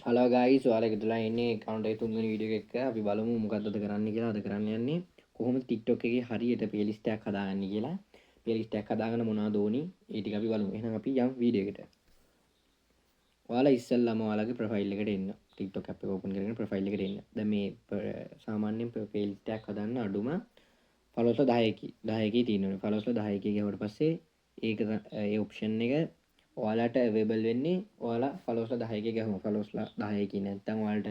Hello guys ඔයාලා එකතුලා ඉන්නේ account එකේ තුන්වෙනි වීඩියෝ එක අපි බලමු මොකක්ද අද කරන්න කියලා. අද කරන්න යන්නේ කොහොමද TikTok එකේ හරියට playlist එකක් හදාගන්නේ කියලා. playlist එකක් හදාගන්න මොනවද ඕනි ඒ ටික අපි බලමු. එහෙනම් අපි යමු වීඩියෝ එකට. ඔයාලා ඉස්සෙල්ලාම ඔයාලගේ profile එකට එන්න. TikTok app එක open කරගෙන profile එකට එන්න. දැන් මේ සාමාන්‍යයෙන් playlist එකක් හදන්න අඩුම followers 10ක තියෙනවා. followers 10ක ගියවට පස්සේ ඒක ඒ option එක ඔයාලට available වෙන්නේ ඔයාලා followers 10ක ගහම followers 10ක නැත්නම් ඔයාලට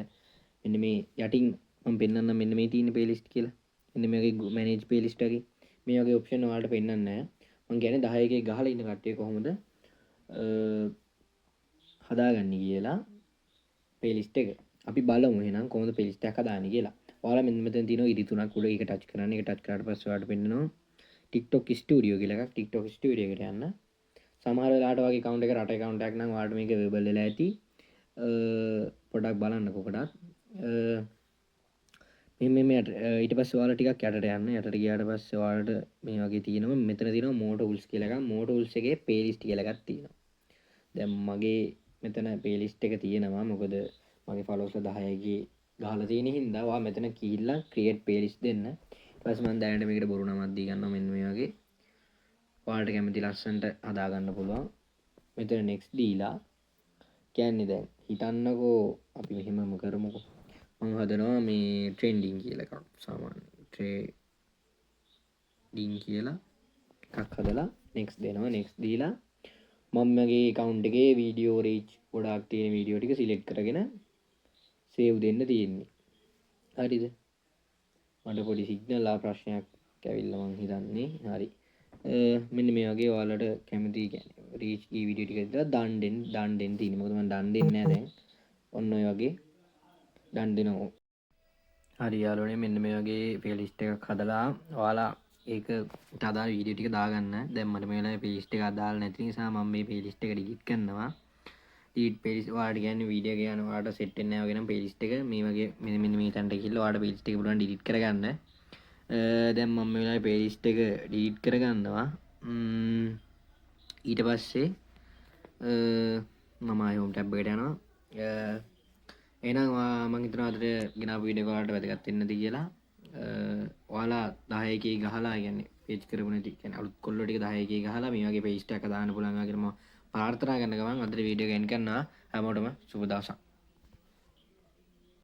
මෙන්න මේ යටින් මම පෙන්නන්නම් මෙන්න මේ තියෙන playlist කියලා. මෙන්න මේකේ manage playlist එකේ මේ වගේ option ඔයාලට පෙන්නන්නේ නැහැ. මම කියන්නේ 10ක ගහලා ඉන්න කට්ටිය කොහොමද හදාගන්නේ කියලා playlist එක. අපි බලමු එහෙනම් කොහොමද playlist එකක් හදාන්නේ කියලා. ඔයාලා මෙතන තියෙනවා ඉරි තුනක් උඩ ඒක ටච් කරන්න. ඒක ටච් කරාට පස්සේ ඔයාලට පෙන්නනවා TikTok studio කියලා එකක්. TikTok studio එකට යන්න. සමහර වෙලාවට වගේ account එක රට account එකක් නම් ඔයාලට මේක available වෙලා ඇති. පොඩක් බලන්න කොකටත්. මේ ඊට පස්සේ ඔයාලා ටිකක් යටට යන්න. යටට ගියාට පස්සේ ඔයාලට මේ වගේ තියෙනවා. මෙතන තියෙනවා more tools කියලා එකක්. more tools එකේ playlist කියලා එකක් තියෙනවා. දැන් මගේ මෙතන playlist එක තියෙනවා. මොකද මගේ followers 10ගේ ගහලා තියෙන හින්දා ඔයා මෙතන ගිහිල්ලා create playlist දෙන්න. ඊට පස්සේ මම දැනට මේකට බොරු නමක් දී ගන්නවා මෙන්න මේ වගේ. ඔයාලට කැමති ලස්සනට හදා ගන්න පුළුවන්. මෙතන next දීලා කියන්නේ දැන් හිතන්නකෝ අපි මෙහෙමම කරමුකෝ. මම හදනවා මේ trending කියලා එකක්. සාමාන්‍ය trending කියලා එකක් හදලා next දෙනවා. next දීලා මම මගේ account එකේ video reach ගොඩාක් තියෙන වීඩියෝ ටික select කරගෙන save දෙන්න තියෙන්නේ. හරිද? මට පොඩි සිග්නල් ප්‍රශ්නයක් ඇවිල්ලා මං හිතන්නේ. හරි. මෙන්න මේ වගේ ඔයාලට කැමති කියන්නේ රීච් කී වීඩියෝ ටික දාලා දන් දෙන්න තියෙනවා. මොකද මම දන් දෙන්නේ නැහැ දැන්. ඔන්න ඔය වගේ දන් දෙනවා. හරි යාළුවනේ මෙන්න මේ වගේ playlist එකක් හදලා ඔයාලා ඒක අදාළ වීඩියෝ ටික දාගන්න. දැන් මට මේ වෙලාවේ playlist එක අදාළ නැති නිසා මම මේ playlist එක delete කරනවා. delete playlist ඔයාලට කියන්නේ වීඩියෝ එක යන ඔයාලට set වෙන්නේ නැහැ වගේ නම් playlist එක මේ වගේ මෙන්න මේ තැනට ගිහලා ඔයාලට playlist එක පුළුවන් delete කරගන්න. දැන් මම මේ වෙලාවේ playlist එක delete කරගන්නවා. ඊට පස්සේ මම home tab එකට යනවා. එහෙනම් මම හිතනවා අද ගෙනාපු වීඩියෝ එක ඔයාලට වැදගත් වෙන්නද කියලා. ඔයාලා 10k ගහලා කියන්නේ page කරපු නැති කියන්නේ අලුත් කොල්ලෝ ටික 10k ගහලා මේ වගේ page එකක් දාන්න පුළුවන් කියලා මම ප්‍රාර්ථනා කරන ගමන් අද වීඩියෝ එක එන්ඩ් කරනවා. හැමෝටම සුබ දවසක්.